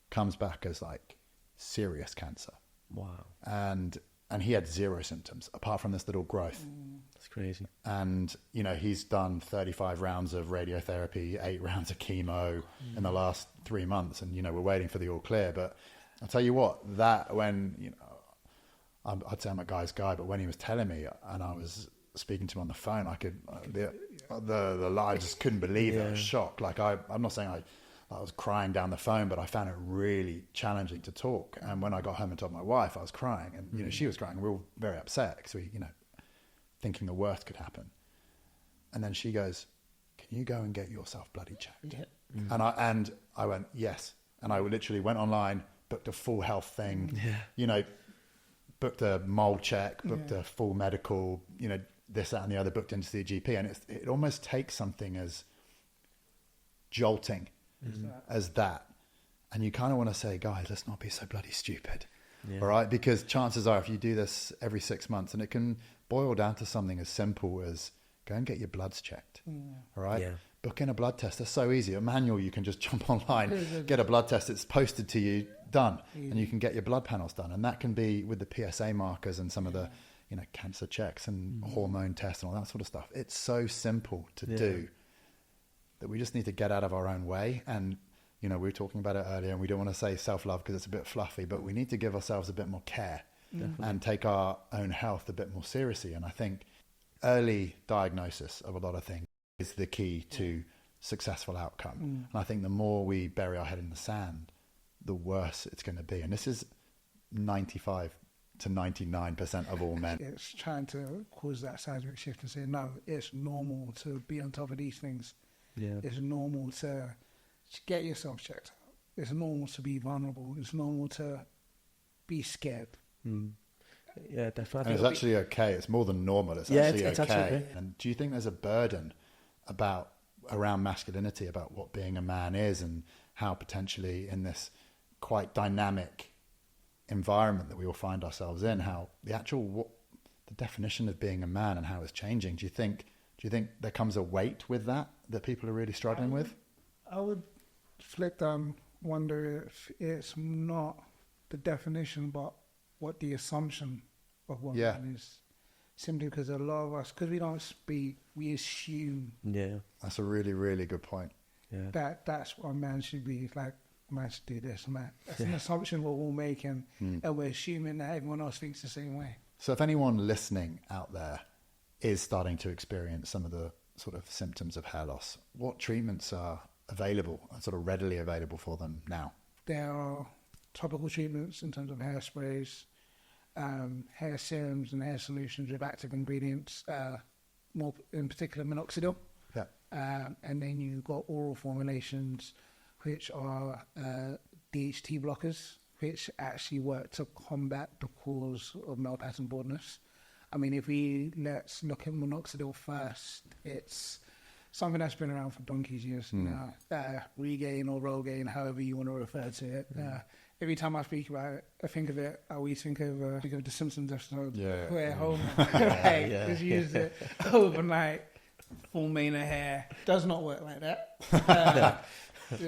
Comes back as like serious cancer. Wow. And and he had 0 symptoms apart from this little growth. That's crazy. And, you know, he's done 35 rounds of radiotherapy, 8 rounds of chemo in the last 3 months. And, you know, we're waiting for the all clear. But I'll tell you what, that when, you know, I'd say I'm a guy's guy, but when he was telling me and I was speaking to him on the phone, I could, I just couldn't believe it. I was shocked. Like, I'm not saying I was crying down the phone, but I found it really challenging to talk. And when I got home and told my wife, I was crying, and you know, she was crying. We were all very upset because we, you know, thinking the worst could happen. And then she goes, "Can you go and get yourself bloody checked?" Yeah. And I went, "Yes." And I literally went online, booked a full health thing, you know, booked a mole check, booked a full medical, you know, this, that, and the other, booked into the GP. And it almost takes something as jolting as that, and you kind of want to say, guys, let's not be so bloody stupid. All right, because chances are if you do this every 6 months, and it can boil down to something as simple as go and get your bloods checked. All right, book in a blood test. That's so easy. A manual, you can just jump online, get a blood test, it's posted to you, done, and you can get your blood panels done. And that can be with the PSA markers and some of the, you know, cancer checks and hormone tests and all that sort of stuff. It's so simple to do that we just need to get out of our own way. And, you know, we were talking about it earlier, and we don't want to say self-love because it's a bit fluffy, but we need to give ourselves a bit more care and take our own health a bit more seriously. And I think early diagnosis of a lot of things is the key to successful outcome. And I think the more we bury our head in the sand, the worse it's going to be. And this is 95 to 99% of all men. It's trying to cause that seismic shift and say, no, it's normal to be on top of these things. It's normal to get yourself checked out. It's normal to be vulnerable. It's normal to be scared. Yeah, definitely. And it's actually okay. It's more than normal. It's actually okay. And do you think there's a burden around masculinity, about what being a man is, and how potentially in this quite dynamic environment that we all find ourselves in, how the definition of being a man and how it's changing? Do you think there comes a weight with that people are really struggling with? I would wonder if it's not the definition, but what the assumption of what man is. Simply because a lot of us, because we don't speak, we assume. Yeah. That's a really, really good point. Yeah. That's what a man should be. Like, a man should do this, man. That's an assumption we're all making, and we're assuming that everyone else thinks the same way. So if anyone listening out there is starting to experience some of the sort of symptoms of hair loss, what treatments are available, sort of readily available for them now? There are topical treatments in terms of hairsprays, hair serums and hair solutions with active ingredients, more in particular minoxidil. And then you've got oral formulations, which are DHT blockers, which actually work to combat the cause of male pattern baldness. I mean, let's look at minoxidil first. It's something that's been around for donkey's years now. Regain or Rogaine, however you want to refer to it. Every time I speak about it, I think of it. I always think of the Simpsons episode where Homer just used it overnight, full mane of hair. Does not work like that.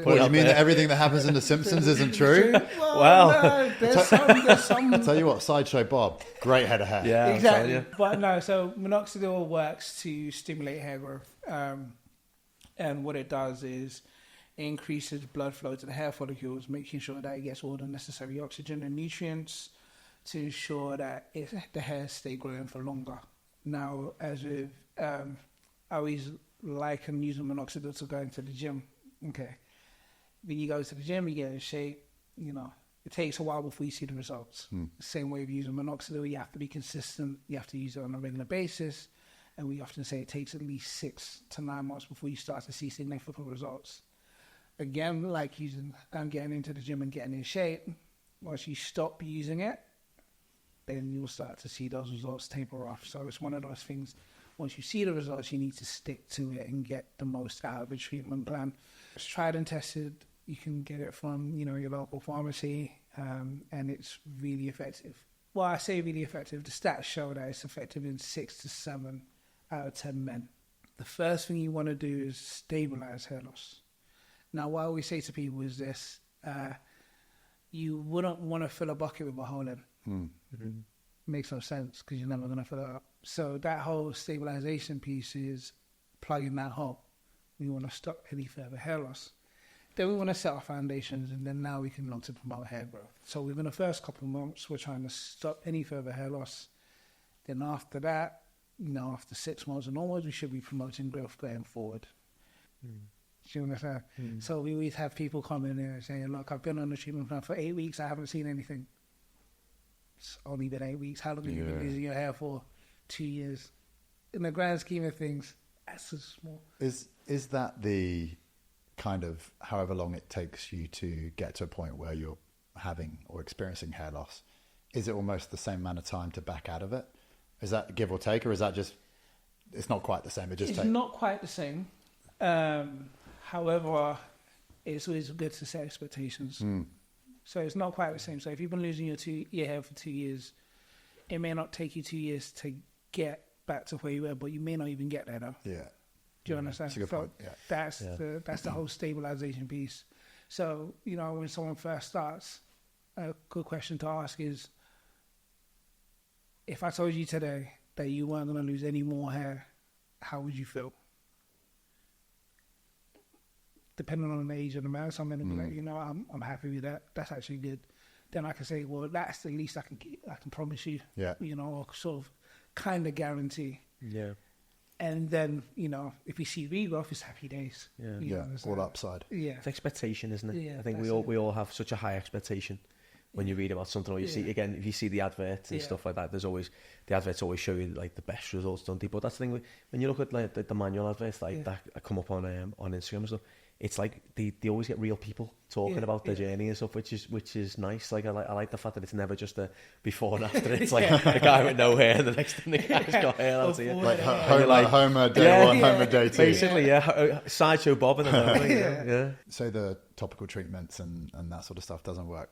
What, you mean that everything that happens in The Simpsons isn't true? Well, no, there's some. I'll tell you what, Sideshow Bob, great head of hair. Yeah, exactly. But no, so minoxidil works to stimulate hair growth. And what it does is it increases blood flow to the hair follicles, making sure that it gets all the necessary oxygen and nutrients to ensure that the hair stay growing for longer. Now, as with, I always liken using minoxidil to going to the gym. Okay. When you go to the gym, you get in shape, you know, it takes a while before you see the results. The same way of using minoxidil, you have to be consistent, you have to use it on a regular basis, and we often say it takes at least 6 to 9 months before you start to see significant results. Again, like getting into the gym and getting in shape, once you stop using it, then you'll start to see those results taper off. So it's one of those things, once you see the results, you need to stick to it and get the most out of a treatment plan. It's tried and tested. You can get it from, your local pharmacy, and it's really effective. Well, I say really effective. The stats show that it's effective in 6 to 7 out of 10 men. The first thing you want to do is stabilize hair loss. Now, what I always say to people is this: you wouldn't want to fill a bucket with a hole in. makes no sense because you're never going to fill it up. So that whole stabilization piece is plugging that hole. We want to stop any further hair loss. Then we want to set our foundations, and then now we can look to promote hair growth. So within the first couple of months, we're trying to stop any further hair loss. Then after that, after 6 months and onwards, we should be promoting growth going forward. Do you understand? So we always have people come in there saying, look, I've been on the treatment plan for 8 weeks, I haven't seen anything. It's only been 8 weeks. How long have you been losing your hair for? 2 years. In the grand scheme of things, that's so small. Is that the kind of however long it takes you to get to a point where you're having or experiencing hair loss? Is it almost the same amount of time to back out of it? Is that give or take, or is that just, it's not quite the same? It's not quite the same. However, it's always good to set expectations. So it's not quite the same. So if you've been losing your hair for 2 years, it may not take you 2 years to get back to where you were, but you may not even get there though. Yeah. Do you understand? That's a good point. Yeah. That's the whole stabilization piece. So, when someone first starts, a good question to ask is, if I told you today that you weren't going to lose any more hair, how would you feel? Depending on the age of the man, some men will be like, I'm happy with that. That's actually good. Then I can say, well, that's the least I can promise you. Yeah. Or sort of kind of guarantee. Yeah. And then, if we see regrowth, it's happy days. Yeah, all upside. Yeah. It's expectation, isn't it? Yeah, I think we all have such a high expectation when you read about something, or you see, again, if you see the adverts and stuff like that, the adverts always show you like the best results, don't they? But that's the thing, when you look at like the manual adverts that come up on Instagram and stuff, it's like they always get real people talking about their journey and stuff, which is nice. Like I like the fact that it's never just a before and after. It's like a guy with no hair, and the next thing the guy's got hair. That's it. Like Homer day one, Homer day two. Basically, sideshow Bob and then So the topical treatments and that sort of stuff doesn't work.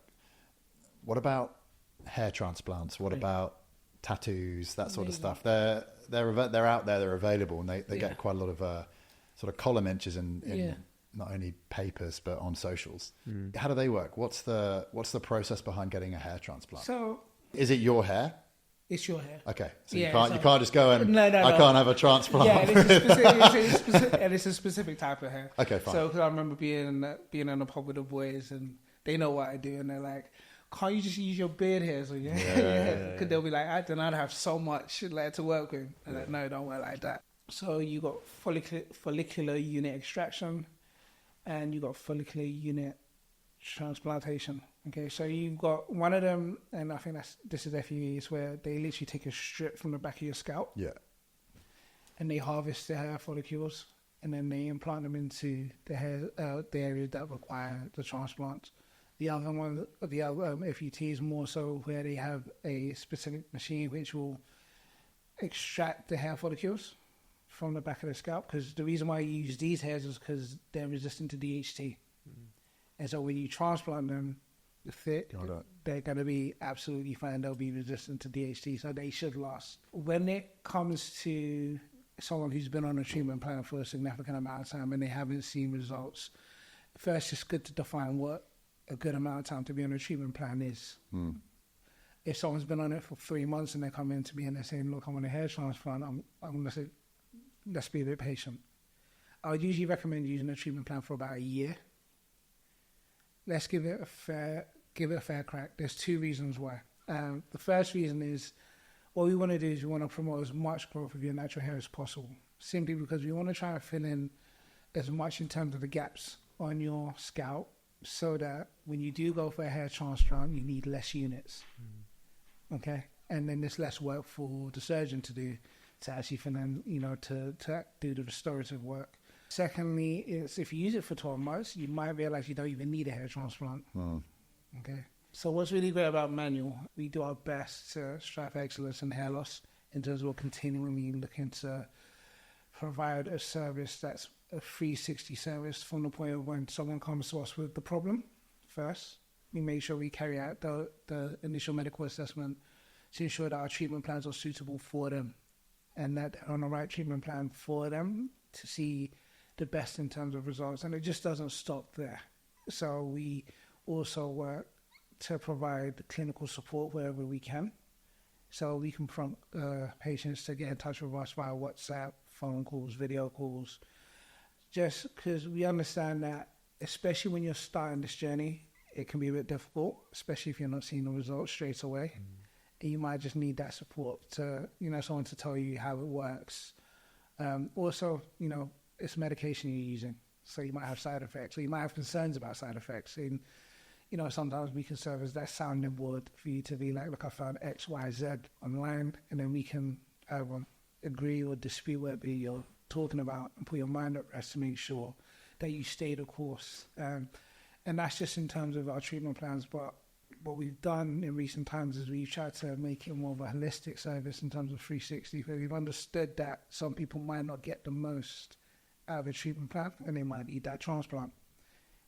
What about hair transplants? What about tattoos? That sort of stuff. They're out there. They're available, and they get quite a lot of sort of column inches in not only papers but on socials. How do they work? What's the process behind getting a hair transplant? So, is it your hair? It's your hair. Okay, so you can't just go and I can't have a transplant. Yeah, and it's a specific type of hair. Okay, fine. So, because I remember being in a pub with the boys, and they know what I do, and they're like, "Can't you just use your beard hairs?" So because they'll be like, "I don't have so much to work with." And like, no, don't work like that. So you got follicular unit extraction, and you got follicular unit transplantation. Okay, so you've got one of them, and I think this is FUEs, where they literally take a strip from the back of your scalp, and they harvest the hair follicles, and then they implant them into the hair, the areas that require the transplant. The other one, the other FUT is more so where they have a specific machine which will extract the hair follicles from the back of the scalp, because the reason why you use these hairs is because they're resistant to DHT. And so when you transplant them, they're going to be absolutely fine. They'll be resistant to DHT, so they should last. When it comes to someone who's been on a treatment plan for a significant amount of time and they haven't seen results, first it's good to define what a good amount of time to be on a treatment plan is. If someone's been on it for 3 months and they come in to me and they're saying, look, I'm on a hair transplant, I'm going to say, let's be a bit patient. I would usually recommend using a treatment plan for about a year. Let's give it a fair crack. There's 2 reasons why. The first reason is, what we want to do is we want to promote as much growth of your natural hair as possible, simply because we want to try and fill in as much in terms of the gaps on your scalp, so that when you do go for a hair transplant, you need less units. Okay? And then there's less work for the surgeon to do to actually fill in, to do the restorative work. Secondly, is if you use it for 12 months, you might realize you don't even need a hair transplant. Okay. So what's really great about Manual, we do our best to strive for excellence in hair loss, in terms of continually looking to provide a service that's a 360 service from the point of when someone comes to us with the problem. First, we make sure we carry out the initial medical assessment to ensure that our treatment plans are suitable for them, and that they're on the right treatment plan for them to see the best in terms of results. And it just doesn't stop there. So we also work to provide clinical support wherever we can, So we can prompt patients to get in touch with us via WhatsApp, phone calls, video calls, just because we understand that, especially when you're starting this journey, it can be a bit difficult, especially if you're not seeing the results straight away. And you might just need that support to, someone to tell you how it works. Also, it's medication you're using, so you might have side effects, or you might have concerns about side effects. And, sometimes we can serve as that sounding board for you to be like, look, I found X, Y, Z online, and then we can agree or dispute what you're talking about and put your mind at rest to make sure that you stay the course. And that's just in terms of our treatment plans. But what we've done in recent times is we've tried to make it more of a holistic service in terms of 360, where we've understood that some people might not get the most out of a treatment plan and they might need that transplant.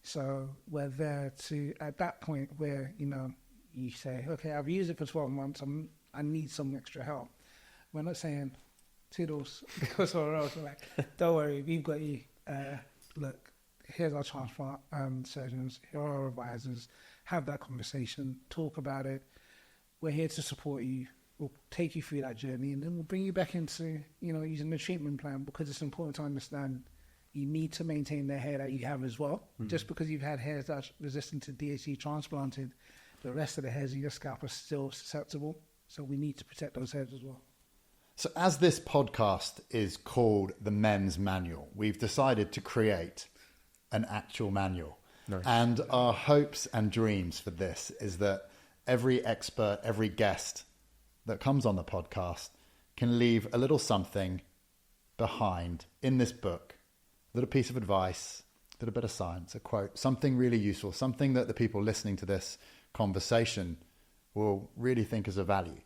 So we're there to, at that point where, you say, okay, I've used it for 12 months, I need some extra help. We're not saying, toodles, go somewhere else. We're like, don't worry, we've got you. Look, here's our transplant surgeons, here are our advisors. Have that conversation, talk about it. We're here to support you. We'll take you through that journey, and then we'll bring you back into, using the treatment plan, because it's important to understand you need to maintain the hair that you have as well. Just because you've had hairs that's resistant to DHT transplanted, the rest of the hairs in your scalp are still susceptible. So we need to protect those hairs as well. So as this podcast is called The Men's Manual, we've decided to create an actual manual. Nice. And our hopes and dreams for this is that every expert, every guest that comes on the podcast can leave a little something behind in this book, a little piece of advice, a little bit of science, a quote, something really useful, something that the people listening to this conversation will really think is of value.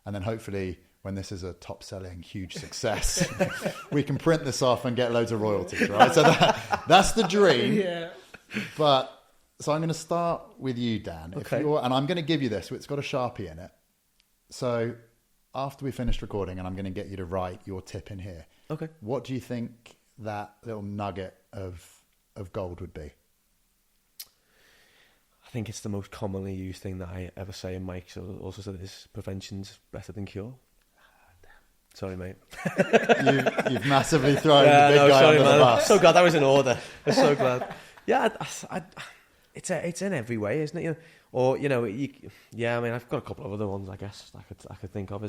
And then hopefully when this is a top-selling, huge success, we can print this off and get loads of royalties, right? So that's the dream. Yeah. But so I'm going to start with you, Dan. Okay. And I'm going to give you this. It's got a Sharpie in it. So after we finish recording, and I'm going to get you to write your tip in here. Okay. What do you think that little nugget of gold would be? I think it's the most commonly used thing that I ever say in Mike. So also said is prevention's better than cure. Sorry, mate. You've massively thrown the big guy under the bus. So glad that was in order. I'm so glad. Yeah, it's in every way, isn't it? I mean, I've got a couple of other ones, I guess, I could think of.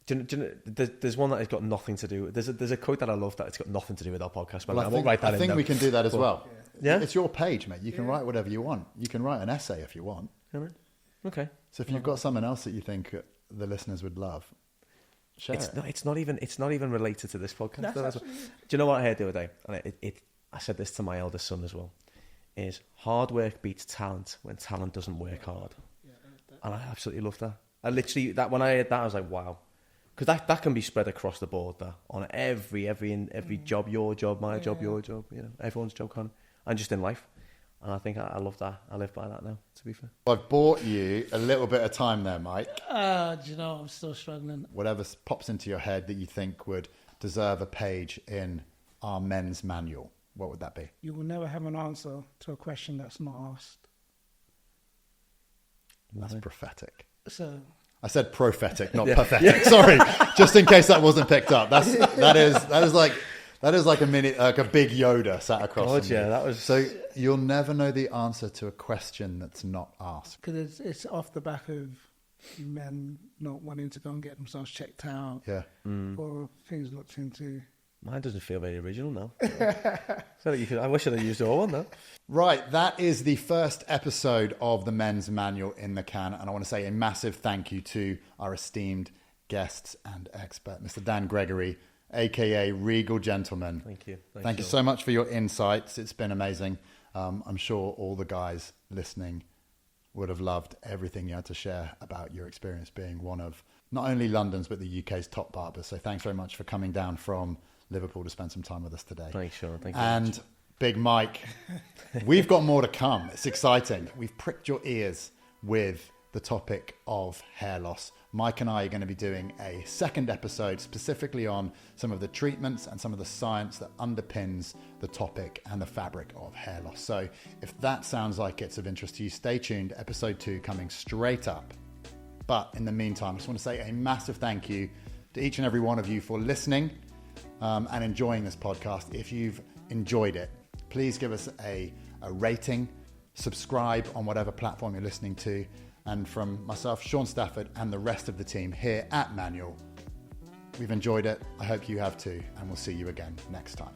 There's one that has got nothing to do. There's a quote that I love that it's got nothing to do with our podcast. But I think we can do that as well. Yeah, it's your page, mate. You can write whatever you want. You can write an essay if you want. Okay. So if you've got someone else that you think the listeners would love, share it. It's not even related to this podcast. Do you know what I heard the other day? And I said this to my eldest son as well. Is hard work beats talent when talent doesn't work hard. And I absolutely love that. I literally when I heard that I was like, wow. Because that can be spread across the board there, on every job, your job, my job, your job, everyone's job, and just in life. And I think I love that. I live by that now, to be fair. I've bought you a little bit of time there, Mike. Do you know, I'm still struggling. Whatever pops into your head that you think would deserve a page in our men's manual, what would that be? You will never have an answer to a question that's not asked. That's prophetic. So I said prophetic, not pathetic. Sorry, just in case that wasn't picked up. That is like a mini, like a big Yoda sat across from you. That was so. You'll never know the answer to a question that's not asked. Because it's off the back of men not wanting to go and get themselves checked out, or things looked into. Mine doesn't feel very original now. I wish I'd have used your one though. Right, that is the first episode of the Men's Manual in the can, and I want to say a massive thank you to our esteemed guests and expert, Mr. Dan Gregory, aka Regal Gentleman. Thank you. Thank you so much for your insights. It's been amazing. I'm sure all the guys listening would have loved everything you had to share about your experience being one of not only London's but the UK's top barbers. So thanks very much for coming down from Liverpool to spend some time with us today. Thanks, Shaun. Thank you. And Big Mike, we've got more to come. It's exciting. We've pricked your ears with the topic of hair loss. Mike and I are going to be doing a second episode specifically on some of the treatments and some of the science that underpins the topic and the fabric of hair loss. So if that sounds like it's of interest to you, stay tuned. Episode 2 coming straight up. But in the meantime, I just want to say a massive thank you to each and every one of you for listening and enjoying this podcast. If you've enjoyed it, please give us a rating, subscribe on whatever platform you're listening to. And from myself, Shaun Stafford, and the rest of the team here at Manual, we've enjoyed it. I hope you have too, and we'll see you again next time.